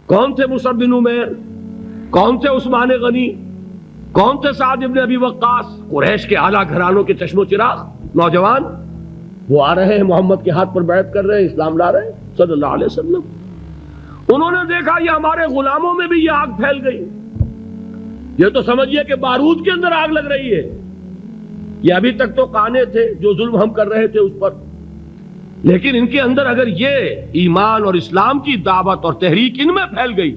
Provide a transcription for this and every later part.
کون تھے مصعب بن عمیر، کون تھے عثمان غنی، کون تھے سعد ابن ابی وقاص، قریش کے اعلیٰ گھرانوں کے چشم و چراغ نوجوان، وہ آ رہے ہیں محمد کے ہاتھ پر بیعت کر رہے ہیں، اسلام لا رہے ہیں صلی اللہ علیہ وسلم۔ انہوں نے دیکھا یہ ہمارے غلاموں میں بھی یہ آگ پھیل گئی، یہ تو سمجھیے کہ بارود کے اندر آگ لگ رہی ہے۔ یہ ابھی تک تو قانے تھے جو ظلم ہم کر رہے تھے اس پر، لیکن ان کے اندر اگر یہ ایمان اور اسلام کی دعوت اور تحریک ان میں پھیل گئی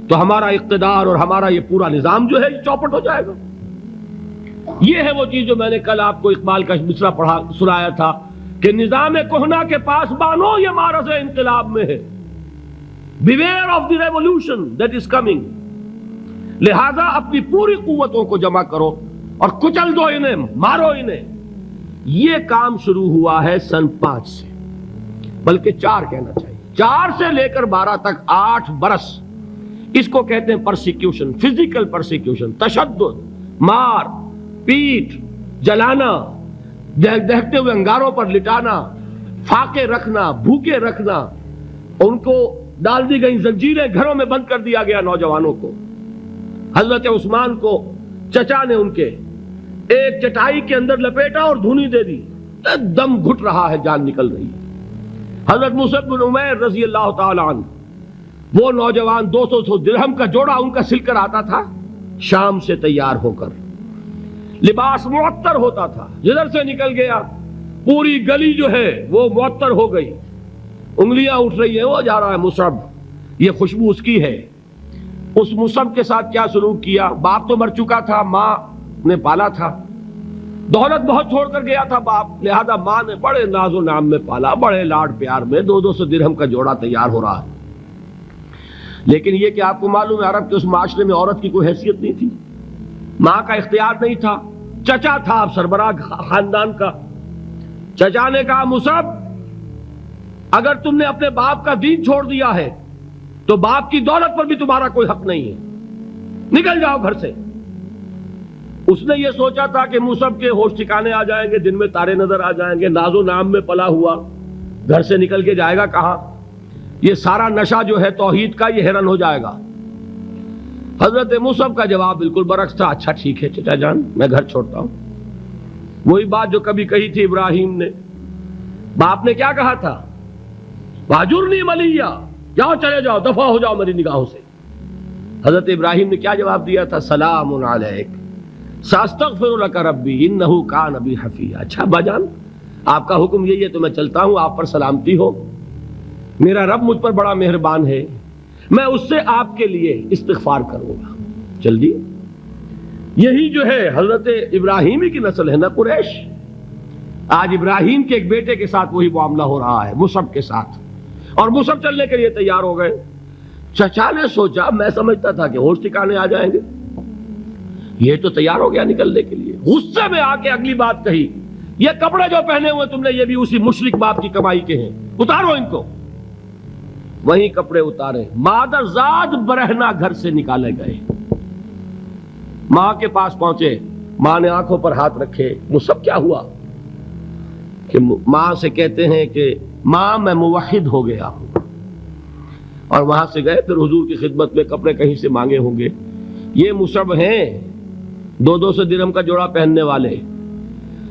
تو ہمارا اقتدار اور ہمارا یہ پورا نظام جو ہے یہ چوپٹ ہو جائے گا۔ یہ ہے وہ چیز جو میں نے کل آپ کو اقبال کا مصرع پڑھا سنایا تھا کہ نظام کہنا کے پاس بانو یہ مارز انقلاب میں ہے، beware of the revolution that is coming, لہذا اپنی پوری قوتوں کو جمع کرو اور کچل دو انہیں، مارو انہیں۔ یہ کام شروع ہوا ہے سن 5 سے، بلکہ 4 کہنا چاہیے، 4 سے لے کر 12 تک 8 برس اس کو کہتے ہیں پرسیکیوشن، فزیکل پرسیکیوشن، تشدد، مار پیٹ، جلانا، دہتے ہوئے انگاروں پر لٹانا، فاقے رکھنا، بھوکے رکھنا، ان کو ڈال دی گئی زنجیریں، گھروں میں بند کر دیا گیا نوجوانوں کو۔ حضرت عثمان کو چچا نے ان کے ایک چٹائی کے اندر لپیٹا اور دھونی دے دی، دم گھٹ رہا ہے، جان نکل رہی ہے۔ حضرت مصعب بن عمیر رضی اللہ تعالی عنہ، وہ نوجوان 200 درہم کا جوڑا ان کا سل کر آتا تھا شام سے تیار ہو کر، لباس معطر ہوتا تھا، جدھر سے نکل گیا پوری گلی جو ہے وہ معطر ہو گئی، انگلیاں اٹھ رہی ہیں، وہ جا رہا ہے مصعب، یہ خوشبو اس کی ہے۔ اس مصعب کے ساتھ کیا سلوک کیا؟ باپ تو مر چکا تھا، ماں نے پالا تھا، دولت بہت چھوڑ کر گیا تھا باپ، لہذا ماں نے بڑے ناز و نام میں پالا، بڑے لاڈ پیار میں، 200 درہم کا جوڑا تیار ہو رہا ہے۔ لیکن یہ کہ آپ کو معلوم ہے عرب کے اس معاشرے میں عورت کی کوئی حیثیت نہیں تھی، ماں کا اختیار نہیں تھا، چچا تھا اب سربراہ خاندان کا۔ چچا نے کہا مصعب اگر تم نے اپنے باپ کا دین چھوڑ دیا ہے تو باپ کی دولت پر بھی تمہارا کوئی حق نہیں ہے، نکل جاؤ گھر سے۔ اس نے یہ سوچا تھا کہ مصعب کے ہوش ٹھکانے آ جائیں گے، دن میں تارے نظر آ جائیں گے، ناز و نام میں پلا ہوا، گھر سے نکل کے جائے گا کہاں، یہ سارا نشہ جو ہے توحید کا یہ ہرن ہو جائے گا۔ حضرت مصعب کا جواب بالکل برعکس تھا، اچھا ٹھیک ہے چچا جان میں گھر چھوڑتا ہوں۔ وہی بات جو کبھی کہی تھی ابراہیم نے، باپ نے کیا کہا تھا؟ واجرنی ملیہ، جاؤ چلے جاؤ، دفع ہو جاؤ میری نگاہوں سے۔ حضرت ابراہیم نے کیا جواب دیا تھا؟ سلام علیک ساستغفر لک ربی انہ کان بی حفیہ۔ اچھا ابا جان آپ کا حکم یہی ہے تو میں چلتا ہوں، آپ پر سلامتی ہو، میرا رب مجھ پر بڑا مہربان ہے، میں اس سے آپ کے لیے استغفار کروں گا۔ جلدی یہی جو ہے حضرت ابراہیمی کی نسل ہے نا قریش۔ آج ابراہیم کے ایک بیٹے کے ساتھ وہی معاملہ ہو رہا ہے مصعب کے ساتھ، اور مصعب چلنے کے لیے تیار ہو گئے۔ چچا نے سوچا میں سمجھتا تھا کہ ہوش ٹھکانے آ جائیں گے، یہ تو تیار ہو گیا نکلنے کے لیے، غصے میں آ کے اگلی بات کہی، یہ کپڑے جو پہنے ہوئے تم نے یہ بھی اسی مشرک باپ کی کمائی کے ہیں، اتارو ان کو۔ وہیں کپڑے اتارے، مادر زاد برہنہ گھر سے نکالے گئے، ماں کے پاس پہنچے، ماں نے آنکھوں پر ہاتھ رکھے، مصعب کیا ہوا؟ کہ ماں سے کہتے ہیں کہ ماں میں موحد ہو گیا ہوں، اور وہاں سے گئے پھر حضور کی خدمت میں، کپڑے کہیں سے مانگے ہوں گے، یہ مصعب ہیں 200 درہم کا جوڑا پہننے والے۔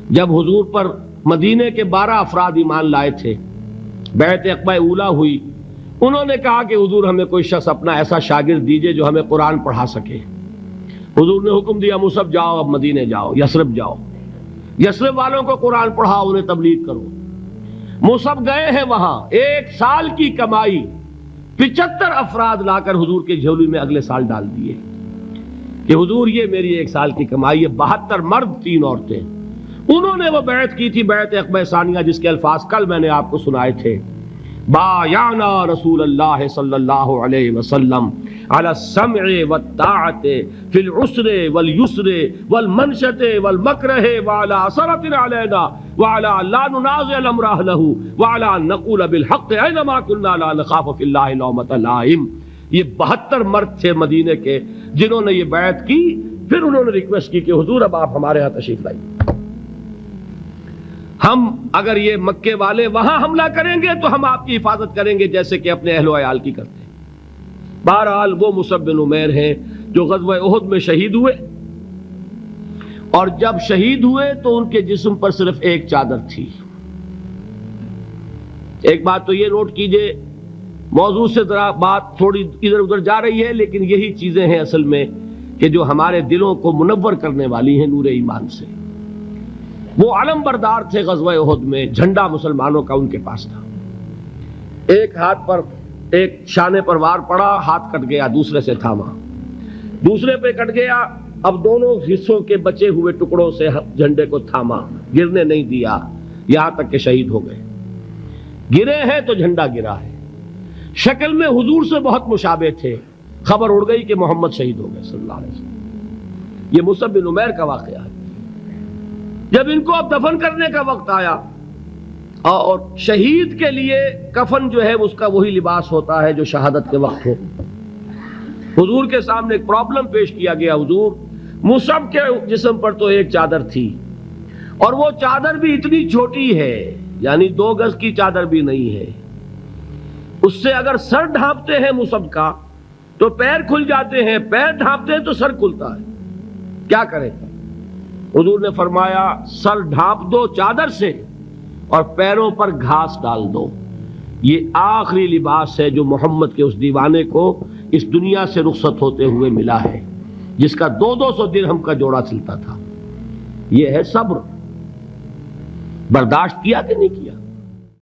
جب حضور پر مدینے کے 12 افراد ایمان لائے تھے، بیعت عقبہ اولیٰ ہوئی، انہوں نے کہا کہ حضور ہمیں کوئی شخص اپنا ایسا شاگرد دیجئے جو ہمیں قرآن پڑھا سکے۔ حضور نے حکم دیا مصعب جاؤ، اب مدینے جاؤ، یثرب جاؤ، یثرب والوں کو قرآن پڑھاؤ، انہیں تبلیغ کرو۔ مصعب گئے ہیں وہاں، 1 سال کی کمائی 75 افراد لا کر حضور کے جھولی میں اگلے سال ڈال دیے کہ حضور یہ میری 1 سال کی کمائی ہے۔ 72 مرد 3 عورتیں، انہوں نے وہ بیعت کی تھی، بیعت عقبہ ثانیہ، جس کے الفاظ کل میں نے آپ کو سنائے تھے، بایعنا رسول اللہ صلی اللہ علیہ وسلم علی السمع والطاعت فی العسر والیسر والمنشط والمکرہ وعلی اثرۃ علینا وعلی لا ننازع الامر اہلہ وعلی ان نقول بالحق اینما کنا لا نخاف فی اللہ لومۃ لائم۔ یہ 72 مرد تھے مدینے کے جنہوں نے یہ بیعت کی۔ پھر انہوں نے ریکویسٹ کی کہ حضور اب آپ ہمارے ہاں تشریف لائیے، ہم اگر یہ مکے والے وہاں حملہ کریں گے تو ہم آپ کی حفاظت کریں گے جیسے کہ اپنے اہل و عیال کی کرتے ہیں۔ بہرحال وہ مصعب بن عمیر ہیں جو غزوہ احد میں شہید ہوئے، اور جب شہید ہوئے تو ان کے جسم پر صرف ایک چادر تھی۔ ایک بات تو یہ نوٹ کیجئے، موضوع سے ذرا بات تھوڑی ادھر ادھر جا رہی ہے، لیکن یہی چیزیں ہیں اصل میں کہ جو ہمارے دلوں کو منور کرنے والی ہیں نور ایمان سے۔ وہ علم بردار تھے غزوہ احد میں، جھنڈا مسلمانوں کا ان کے پاس تھا۔ ایک ہاتھ پر، ایک شانے پر وار پڑا، ہاتھ کٹ گیا، دوسرے سے تھاما، دوسرے پہ کٹ گیا، اب دونوں حصوں کے بچے ہوئے ٹکڑوں سے جھنڈے کو تھاما، گرنے نہیں دیا، یہاں تک کہ شہید ہو گئے۔ گرے ہیں تو جھنڈا گرا ہے۔ شکل میں حضور سے بہت مشابہ تھے، خبر اڑ گئی کہ محمد شہید ہو گئے صلی اللہ علیہ وسلم۔ یہ مصعب بن عمیر کا واقعہ ہے۔ جب ان کو اب دفن کرنے کا وقت آیا، اور شہید کے لیے کفن جو ہے اس کا وہی لباس ہوتا ہے جو شہادت کے وقت ہو، حضور کے سامنے ایک پرابلم پیش کیا گیا۔ حضور، مصعب کے جسم پر تو ایک چادر تھی، اور وہ چادر بھی اتنی چھوٹی ہے، یعنی 2 گز کی چادر بھی نہیں ہے، اس سے اگر سر ڈھانپتے ہیں مصعب کا تو پیر کھل جاتے ہیں، پیر ڈھانپتے ہیں تو سر کھلتا ہے، کیا کریں؟ حضور نے فرمایا سر ڈھانپ دو چادر سے اور پیروں پر گھاس ڈال دو۔ یہ آخری لباس ہے جو محمد کے اس دیوانے کو اس دنیا سے رخصت ہوتے ہوئے ملا ہے، جس کا 200 درہم کا جوڑا چلتا تھا۔ یہ ہے صبر۔ برداشت کیا کہ نہیں کیا؟